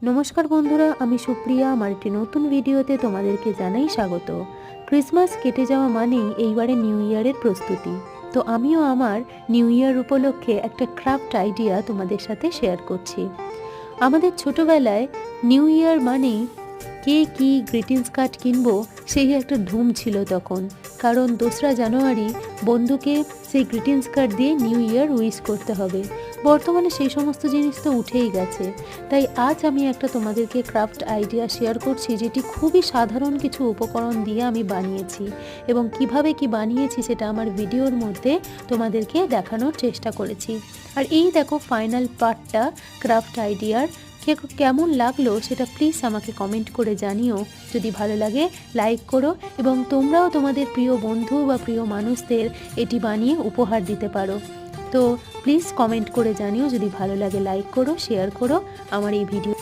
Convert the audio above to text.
নমস্কার বন্ধুরা, আমি সুপ্রিয়া। আমার একটি নতুন ভিডিওতে তোমাদেরকে জানাই স্বাগত। ক্রিসমাস কেটে যাওয়া মানেই এইবারে নিউ ইয়ারের প্রস্তুতি। তো আমিও আমার নিউ ইয়ার উপলক্ষে একটা ক্রাফট আইডিয়া তোমাদের সাথে শেয়ার করছি। আমাদের ছোটবেলায় নিউ ইয়ার মানেই কে কী গ্রিটিংস কার্ড কিনবো সেই একটা ধুম ছিল তখন। কারণ 2রা জানুয়ারি বন্ধুকে সেই গ্রিটিংস কার্ড দিয়ে নিউ ইয়ার উইশ করতে হবে। বর্তমানে সেই সমস্ত জিনিস তো উঠেই গেছে। তাই আজ আমি একটা তোমাদেরকে ক্রাফট আইডিয়া শেয়ার করছি, যেটি খুবই সাধারণ কিছু উপকরণ দিয়ে আমি বানিয়েছি, এবং কিভাবে কি বানিয়েছি সেটা আমার ভিডিওর মধ্যে তোমাদেরকে দেখানোর চেষ্টা করেছি। আর এই দেখো ফাইনাল পার্টটা ক্রাফট আইডিয়ার। কেমন লাগলো সেটা প্লিজ আমাকে কমেন্ট করে জানিও। যদি ভালো লাগে লাইক করো, এবং তোমরাও তোমাদের প্রিয় বন্ধু বা প্রিয় মানুষদের এটি বানিয়ে উপহার দিতে পারো। তো প্লিজ কমেন্ট করে জানিও। যদি ভালো লাগে লাইক করো, শেয়ার করো আমার এই ভিডিও।